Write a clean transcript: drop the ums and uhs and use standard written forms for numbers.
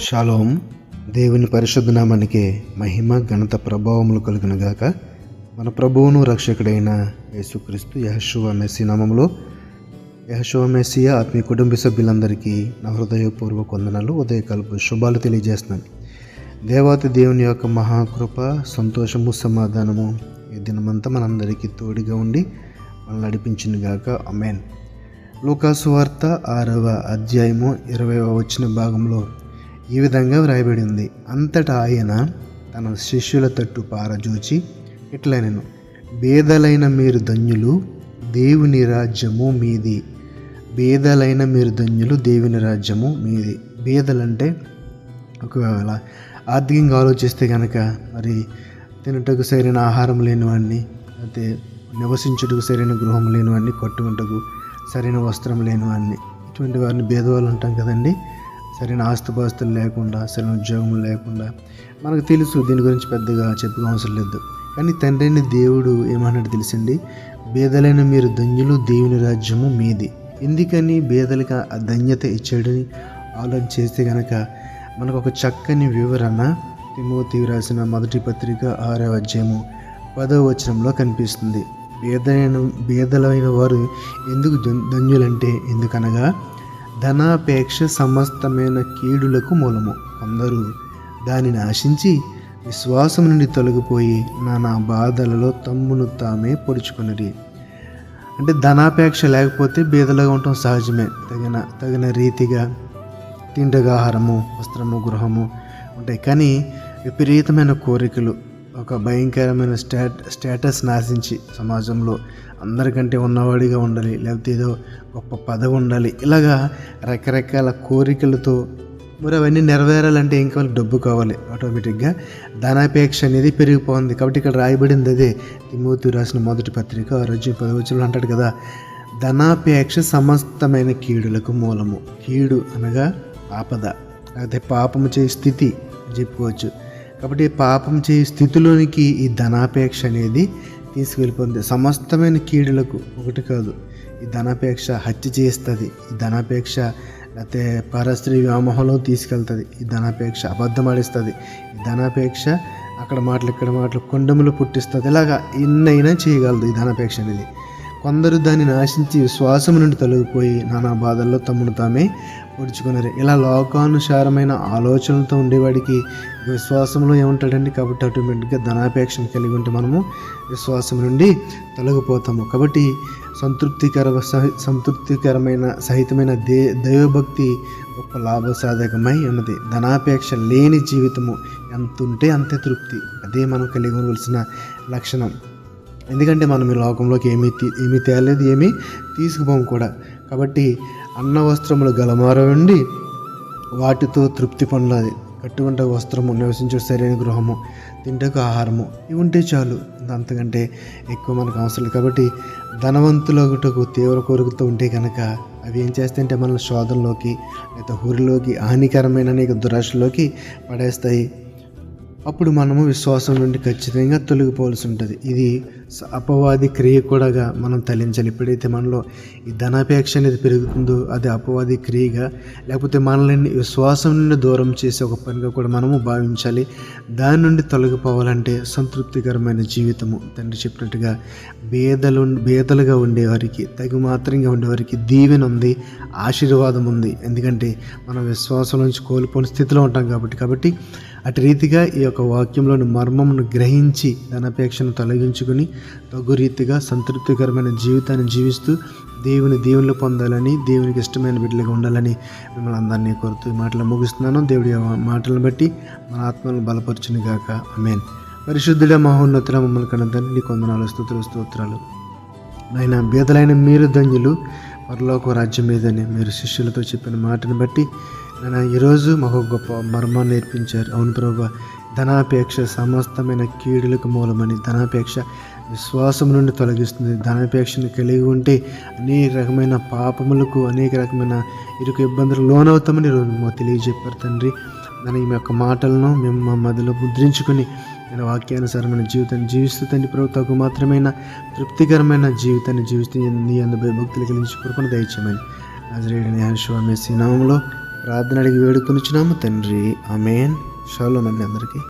Shalom. దేవుని పరిశుద్ధ నామానికి మహిమ ఘనత ప్రభావములు కలుగునుగాక. మన ప్రభువును రక్షకుడైన యేసుక్రీస్తు యెహోషువ మెస్సీ నామములో యెహోషువ మెస్సియా ఆత్మీయ కుటుంబ సభ్యులందరికీ నా హృదయపూర్వక వందనాలు, ఉదయకాలపు శుభాలు తెలియజేస్తున్నాను. దేవాతి దేవుని యొక్క మహాకృప, సంతోషము, సమాధానము ఈ దినమంతా మనందరికీ తోడుగా ఉండి మనల్ని నడిపించునుగాక. ఆమేన్. లూకాసు వార్త 6వ అధ్యాయము 20వ వచన భాగంలో ఈ విధంగా వ్రాయబడి ఉంది. అంతటా ఆయన తన శిష్యుల తట్టు పారజూచి ఇట్లనెను, బేదలైన మీరు ధన్యులు, దేవుని రాజ్యము మీది. బేదలైన మీరు ధన్యులు, దేవుని రాజ్యము మీది. బేదలంటే ఒకవేళ ఆర్థికంగా ఆలోచిస్తే కనుక మరి తినటకు సరైన ఆహారం లేనివాడిని, అయితే నివసించుటకు సరైన గృహం లేనివాడిని, కట్టుకుంటకు సరైన వస్త్రం లేనివాడిని, ఇటువంటి వారిని భేదవాళ్ళు అంటాం కదండి. సరైన ఆస్తుపాస్తులు లేకుండా, సరైన ఉద్యోగం లేకుండా, మనకు తెలుసు, దీని గురించి పెద్దగా చెప్పుకోవడం అవసరం లేదు. కానీ తండ్రి అయిన దేవుడు ఏమన్నాడు తెలుసండి, బేదలైన మీరు ధన్యులు, దేవుని రాజ్యము మీది. ఎందుకని బేదలకు ఆ ధన్యత ఇచ్చాడని ఆలోచన చేస్తే కనుక మనకు ఒక చక్కని వివరణ తిమోతి రాసిన మొదటి పత్రిక 6వ అధ్యాయము 10వ వచనంలో కనిపిస్తుంది. బేదలైన వారు ఎందుకు ధన్యులంటే, ఎందుకనగా ధనాపేక్ష సమస్తమైన కీడులకు మూలము. అందరూ దానిని ఆశించి విశ్వాసం నుండి తొలగిపోయి నానా బాధలలో తమ్మును తామే పొడుచుకున్నది. అంటే ధనాపేక్ష లేకపోతే బేదలుగా ఉండటం సహజమే. తగిన రీతిగా తింటగా ఆహారము, వస్త్రము, గృహము ఉంటాయి. కానీ విపరీతమైన కోరికలు, ఒక భయంకరమైన స్టేటస్ నాశించి సమాజంలో అందరికంటే ఉన్నవాడిగా ఉండాలి, లేకపోతే ఏదో గొప్ప పదవి ఉండాలి, ఇలాగా రకరకాల కోరికలతో మరి అవన్నీ నెరవేరాలంటే ఏం కావాలి? డబ్బు కావాలి. ఆటోమేటిక్గా ధనాపేక్ష అనేది పెరిగిపోతుంది. కాబట్టి ఇక్కడ రాయబడింది అదే. తిమోతి రాసిన మొదటి పత్రిక 6:10 అంటాడు కదా, ధనాపేక్ష సమస్తమైన కీడులకు మూలము. కీడు అనగా ఆపద, లేకపోతే పాపము చేసే స్థితి చెప్పుకోవచ్చు. కాబట్టి పాపం చేసే స్థితిలోనికి ఈ ధనాపేక్ష అనేది తీసుకెళ్ళిపోతుంది. సమస్తమైన కీడులకు ఒకటి కాదు, ఈ ధనాపేక్ష హత్య చేస్తుంది, ఈ ధనాపేక్ష లేకపోతే పరస్త్రీ వ్యామోహంలో తీసుకెళ్తుంది, ఈ ధనాపేక్ష అబద్ధం ఆడిస్తుంది, ఈ ధనాపేక్ష అక్కడ మాటలు ఇక్కడ మాటలు కొండములు పుట్టిస్తుంది. ఇలాగా ఎన్నైనా చేయగలదు ఈ ధనాపేక్ష అనేది. కొందరు దానిని ఆశించి విశ్వాసం నుండి తొలగిపోయి నానా బాధల్లో తమ్మును తామే పొడుచుకున్నారు. ఇలా లోకానుసారమైన ఆలోచనలతో ఉండేవాడికి విశ్వాసంలో ఏముంటాడండి? కాబట్టి ఆటోమేటిక్గా ధనాపేక్షను కలిగి ఉంటే మనము విశ్వాసం నుండి తొలగిపోతాము. కాబట్టి సంతృప్తికరమైన సహితమైన దైవభక్తి గొప్ప లాభసాధకమై ఉన్నది. ధనాపేక్ష లేని జీవితము ఎంత ఉంటే అంతే తృప్తి. అదే మనం కలిగి ఉండవలసిన లక్షణం. ఎందుకంటే మనం ఈ లోకంలోకి ఏమీ తేలేదు, ఏమీ తీసుకుపోము కూడా. కాబట్టి అన్న వస్త్రములు గలమార ఉండి వాటితో తృప్తి పొందాలి. కట్టుకుంటే వస్త్రము, నివసించే సరైన గృహము, తింటకు ఆహారము, ఇవి ఉంటే చాలు. అంతకంటే ఎక్కువ మనకు అవసరం లేదు. కాబట్టి ధనవంతులగుటకు తీవ్ర కోరికతో ఉంటే కనుక అవి ఏం చేస్తాయంటే మనల్ని శోధనలోకి, లేదా ఊరిలోకి, హానికరమైన అనేక దురాశలోకి పడేస్తాయి. అప్పుడు మనము విశ్వాసం నుండి ఖచ్చితంగా తొలగిపోవాల్సి ఉంటుంది. ఇది అపవాది క్రియ కూడా మనం తలించాలి. ఎప్పుడైతే మనలో ఈ ధనాపేక్ష అనేది పెరుగుతుందో అది అపవాది క్రియగా, లేకపోతే మనల్ని విశ్వాసం నుండి దూరం చేసే ఒక పనిగా కూడా మనము భావించాలి. దాని నుండి తొలగిపోవాలంటే సంతృప్తికరమైన జీవితము, తండ్రి చెప్పినట్టుగా బేదలుగా ఉండేవారికి, తగు మాత్రంగా ఉండేవారికి దీవెన ఉంది, ఆశీర్వాదం ఉంది. ఎందుకంటే మనం విశ్వాసం నుంచి కోల్పోయిన స్థితిలో ఉంటాం కాబట్టి అటు రీతిగా ఈ యొక్క వాక్యంలోని మర్మమును గ్రహించి ధనాపేక్షను తొలగించుకుని తగు రీతిగా సంతృప్తికరమైన జీవితాన్ని జీవిస్తూ దేవుని పొందాలని, దేవునికి ఇష్టమైన బిడ్డలుగా ఉండాలని మిమ్మల్ని అందరినీ కోరుతూ మాటలు ముగిస్తున్నాను. దేవుడి మాటలను బట్టి మన ఆత్మలను బలపరచును గాక. ఆమేన్. పరిశుద్ధుడ మహోన్నతుడ మమ్మల్ని కన్నతండ్రి, నీ కొందనాలు, స్తోత్రాలు. నాయన, బేదలైన మీరు ధన్యులు, పరలోక రాజ్యం మీదని మీరు శిష్యులతో చెప్పిన మాటను బట్టి నేను ఈరోజు మాకు గొప్ప మర్మాన్ని నేర్పించారు. అవును ప్రభువా, ధనాపేక్ష సమస్తమైన కీడులకు మూలమని, ధనాపేక్ష విశ్వాసం నుండి తొలగిస్తుంది. ధనాపేక్షను కలిగి ఉంటే అనేక రకమైన పాపములకు, అనేక రకమైన ఇరుకు ఇబ్బందులకు లోనవుతామని ఈరోజు మాకు తెలియజెప్పారు తండ్రి. నేను ఈ యొక్క మాటలను మేము మా మధ్యలో ముద్రించుకొని నేను వాక్యానుసారమైన జీవితాన్ని జీవిస్తూ తండ్రి ప్రభు తగు మాత్రమైన తృప్తికరమైన జీవితాన్ని జీవిస్తూ నీ అందు భక్తులు కలిగించి కోరుకుని దయచేయమని నజరేయుడైన యెహోషువ మెస్సీ నామములో ప్రార్థన అడిగి వేడుకొనిచున్నాము తండ్రి. ఆమేన్. షాలోమ్ అండి అందరికీ.